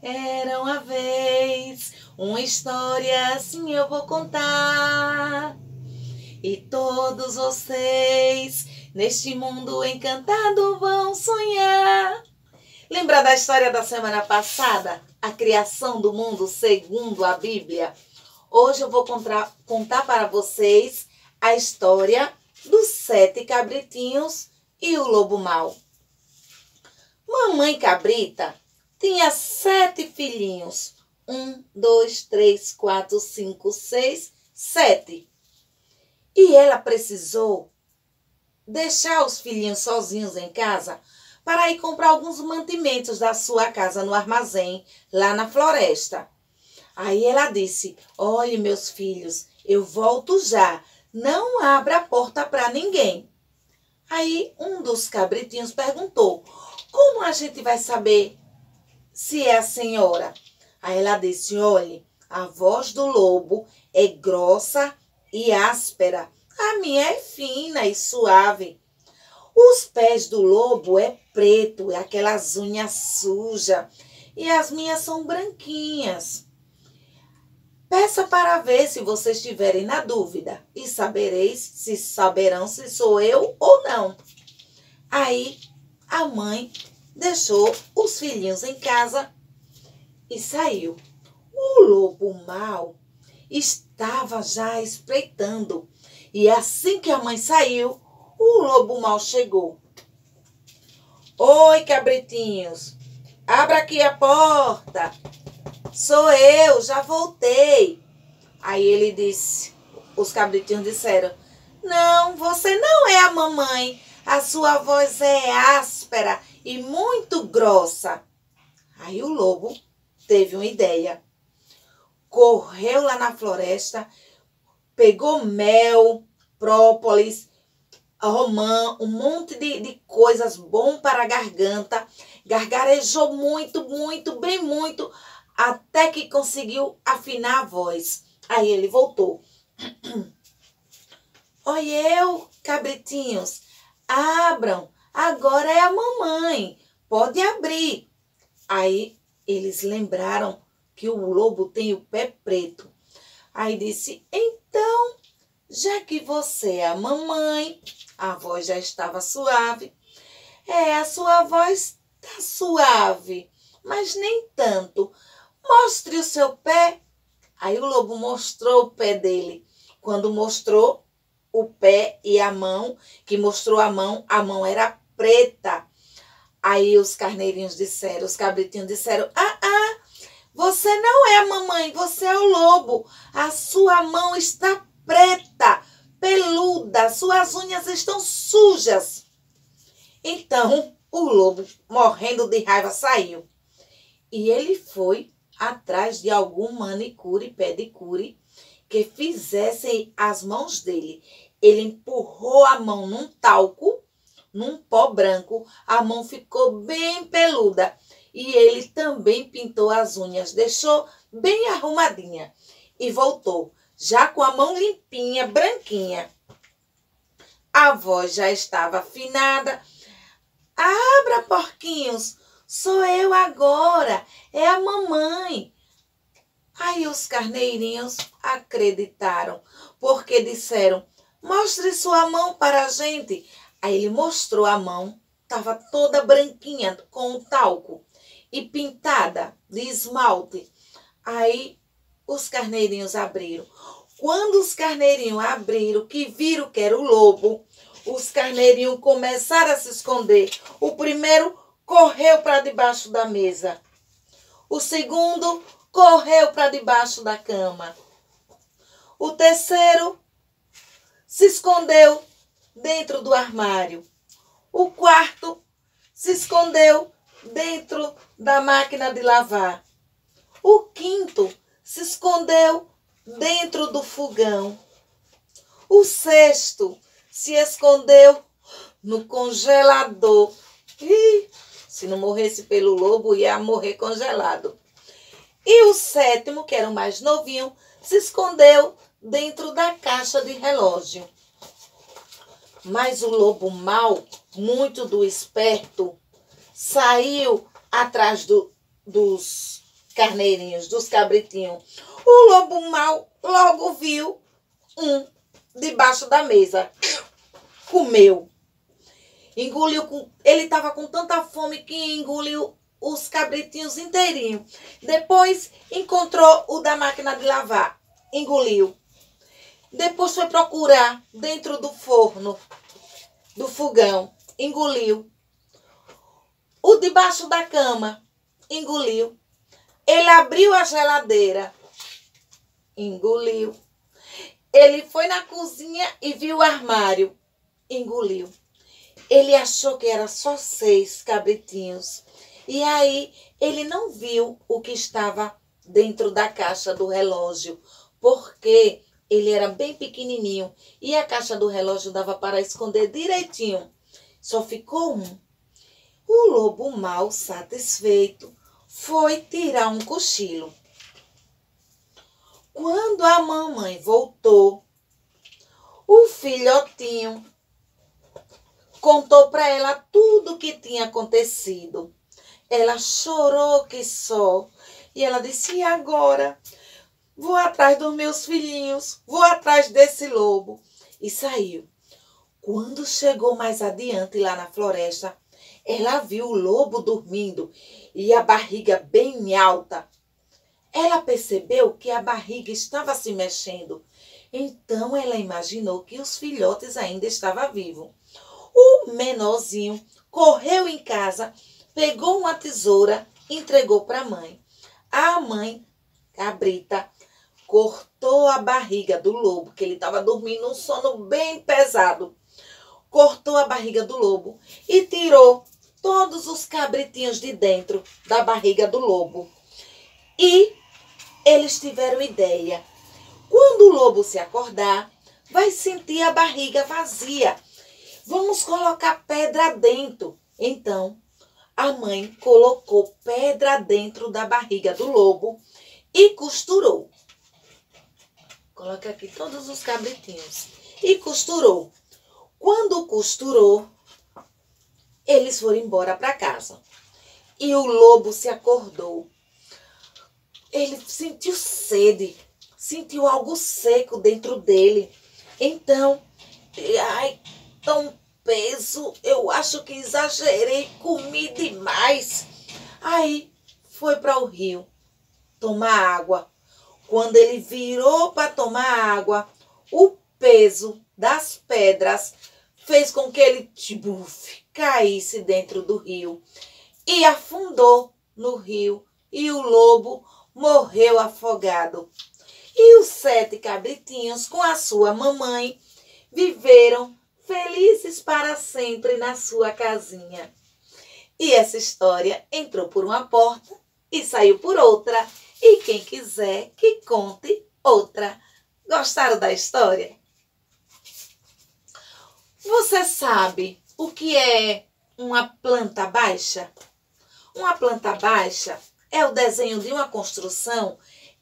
Era uma vez uma história assim eu vou contar. E todos vocês neste mundo encantado vão sonhar. Lembra da história da semana passada? A criação do mundo segundo a Bíblia? Hoje eu vou contar para vocês a história dos 7 cabritinhos e o lobo mau. Mamãe cabrita tinha 7 filhinhos. 1, 2, 3, 4, 5, 6, 7. E ela precisou deixar os filhinhos sozinhos em casa para ir comprar alguns mantimentos da sua casa no armazém, lá na floresta. Aí ela disse: olhe, meus filhos, eu volto já. Não abra a porta para ninguém. Aí um dos cabritinhos perguntou: como a gente vai saber se é a senhora? Aí ela disse: olhe, a voz do lobo é grossa e áspera. A minha é fina e suave. Os pés do lobo é preto, é aquelas unhas sujas. E as minhas são branquinhas. Peça para ver se vocês estiverem na dúvida. E saberão se sou eu ou não. Aí a mãe deixou os filhinhos em casa e saiu. O lobo mau estava já espreitando. E assim que a mãe saiu, o lobo mau chegou. Oi, cabritinhos, abra aqui a porta. Sou eu, já voltei. Aí ele disse, os cabritinhos disseram: não, você não é a mamãe. A sua voz é áspera e muito grossa. Aí o lobo teve uma ideia. Correu lá na floresta, pegou mel, própolis, romã, um monte de coisas bom para a garganta. Gargarejou muito, muito, bem muito, até que conseguiu afinar a voz. Aí ele voltou. Oi, eu, cabritinhos, abram, agora é a mamãe, pode abrir. Aí eles lembraram que o lobo tem o pé preto. Aí disse: então, já que você é a mamãe, a voz já estava suave. A sua voz está suave, mas nem tanto. Mostre o seu pé. Aí o lobo mostrou o pé dele. Quando mostrou o pé e a mão, que mostrou a mão era preta. Aí os carneirinhos disseram, os cabritinhos disseram: você não é a mamãe, você é o lobo. A sua mão está preta, peluda, suas unhas estão sujas. Então o lobo, morrendo de raiva, saiu. E ele foi atrás de algum manicure, pedicure, que fizessem as mãos dele. Ele empurrou a mão num talco, num pó branco, a mão ficou bem peluda. E ele também pintou as unhas, deixou bem arrumadinha. E voltou, já com a mão limpinha, branquinha. A voz já estava afinada. Abra, porquinhos, sou eu agora, é a mamãe. Aí os carneirinhos acreditaram, porque disseram: mostre sua mão para a gente. Aí ele mostrou a mão, estava toda branquinha com o talco e pintada de esmalte. Aí os carneirinhos abriram. Quando os carneirinhos abriram, que viram que era o lobo, os carneirinhos começaram a se esconder. O primeiro correu para debaixo da mesa. O segundo correu para debaixo da cama. O terceiro se escondeu dentro do armário. O quarto se escondeu dentro da máquina de lavar. O quinto se escondeu dentro do fogão. O sexto se escondeu no congelador. Se não morresse pelo lobo, ia morrer congelado. E o sétimo, que era o mais novinho, se escondeu dentro da caixa de relógio. Mas o lobo mau, muito do esperto, saiu atrás dos carneirinhos, dos cabritinhos. O lobo mau logo viu um debaixo da mesa. Comeu. Engoliu. Ele estava com tanta fome que engoliu os cabritinhos inteirinhos. Depois encontrou o da máquina de lavar. Engoliu. Depois foi procurar dentro do forno, do fogão. Engoliu. O debaixo da cama. Engoliu. Ele abriu a geladeira. Engoliu. Ele foi na cozinha e viu o armário. Engoliu. Ele achou que era só 6 cabritinhos. E aí ele não viu o que estava dentro da caixa do relógio, porque ele era bem pequenininho e a caixa do relógio dava para esconder direitinho. Só ficou um. O lobo mau, satisfeito, foi tirar um cochilo. Quando a mamãe voltou, o filhotinho contou para ela tudo o que tinha acontecido. Ela chorou que só. E ela disse, e agora? Vou atrás dos meus filhinhos, vou atrás desse lobo. E saiu. Quando chegou mais adiante lá na floresta, ela viu o lobo dormindo e a barriga bem alta. Ela percebeu que a barriga estava se mexendo. Então ela imaginou que os filhotes ainda estavam vivos. O menorzinho correu em casa, pegou uma tesoura e entregou para a mãe. A mãe, cabrita, cortou a barriga do lobo, que ele estava dormindo um sono bem pesado. Cortou a barriga do lobo e tirou todos os cabritinhos de dentro da barriga do lobo. E eles tiveram ideia. Quando o lobo se acordar, vai sentir a barriga vazia. Vamos colocar pedra dentro. Então, a mãe colocou pedra dentro da barriga do lobo e costurou. Coloca aqui todos os cabritinhos. E costurou. Quando costurou, eles foram embora para casa. E o lobo se acordou. Ele sentiu sede, sentiu algo seco dentro dele. Então, ai, tão peso, eu acho que exagerei, comi demais. Aí foi para o rio tomar água. Quando ele virou para tomar água, o peso das pedras fez com que ele caísse dentro do rio e afundou no rio e o lobo morreu afogado. E os 7 cabritinhos com a sua mamãe viveram felizes para sempre na sua casinha. E essa história entrou por uma porta e saiu por outra. E quem quiser que conte outra. Gostaram da história? Você sabe o que é uma planta baixa? Uma planta baixa é o desenho de uma construção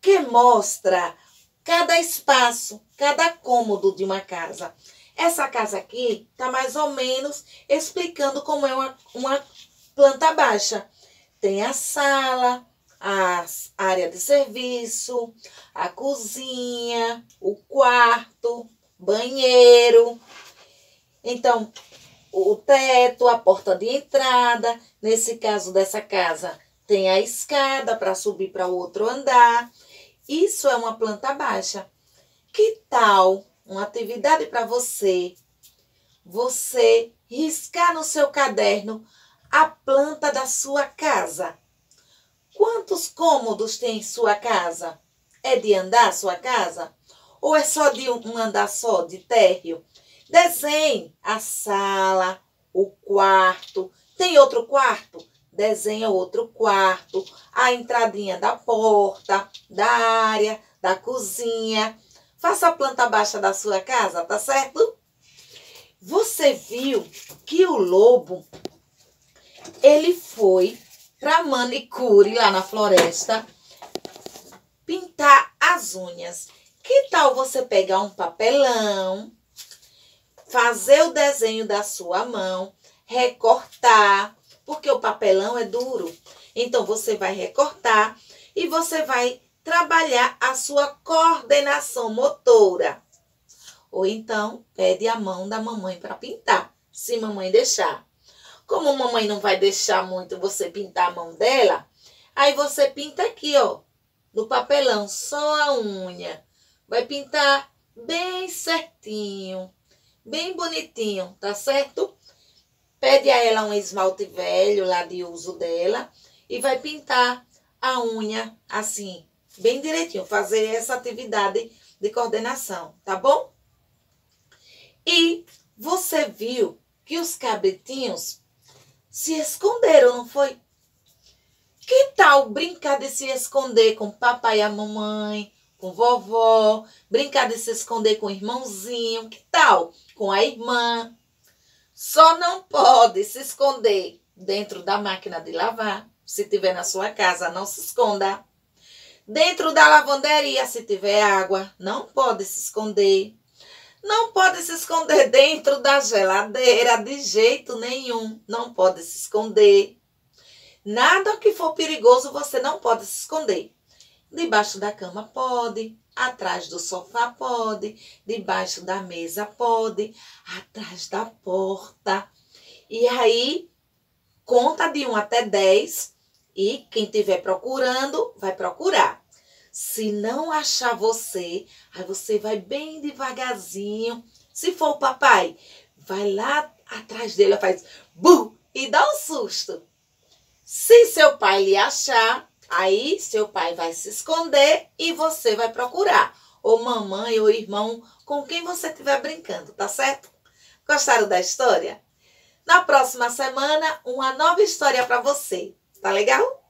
que mostra cada espaço, cada cômodo de uma casa. Essa casa aqui está mais ou menos explicando como é uma planta baixa. Tem a sala, a área de serviço, a cozinha, o quarto, banheiro. Então, o teto, a porta de entrada. Nesse caso dessa casa, tem a escada para subir para o outro andar. Isso é uma planta baixa. Que tal uma atividade para você? Você riscar no seu caderno a planta da sua casa. Quantos cômodos tem em sua casa? É de andar a sua casa? Ou é só de um andar só, de térreo? Desenhe a sala, o quarto. Tem outro quarto? Desenha outro quarto. A entradinha da porta, da área, da cozinha. Faça a planta baixa da sua casa, tá certo? Você viu que o lobo, ele foi para manicure lá na floresta pintar as unhas. Que tal você pegar um papelão, fazer o desenho da sua mão, recortar, porque o papelão é duro. Então, você vai recortar e você vai trabalhar a sua coordenação motora. Ou então, pede a mão da mamãe para pintar, se mamãe deixar. Como mamãe não vai deixar muito você pintar a mão dela, aí você pinta aqui, ó, no papelão, só a unha. Vai pintar bem certinho, bem bonitinho, tá certo? Pede a ela um esmalte velho lá de uso dela e vai pintar a unha assim, bem direitinho, fazer essa atividade de coordenação, tá bom? E você viu que os cabritinhos se esconderam, não foi? Que tal brincar de se esconder com o papai e a mamãe, com vovó, brincar de se esconder com o irmãozinho, que tal? Com a irmã. Só não pode se esconder dentro da máquina de lavar. Se tiver na sua casa, não se esconda. Dentro da lavanderia, se tiver água, não pode se esconder. Não pode se esconder dentro da geladeira, de jeito nenhum. Não pode se esconder. Nada que for perigoso, você não pode se esconder. Debaixo da cama pode, atrás do sofá pode, debaixo da mesa pode, atrás da porta. E aí, conta de 1 até 10 e quem estiver procurando, vai procurar. Se não achar você, aí você vai bem devagarzinho. Se for o papai, vai lá atrás dele, faz bu e dá um susto. Se seu pai lhe achar, aí seu pai vai se esconder e você vai procurar. Ou mamãe ou irmão, com quem você estiver brincando, tá certo? Gostaram da história? Na próxima semana, uma nova história para você. Tá legal?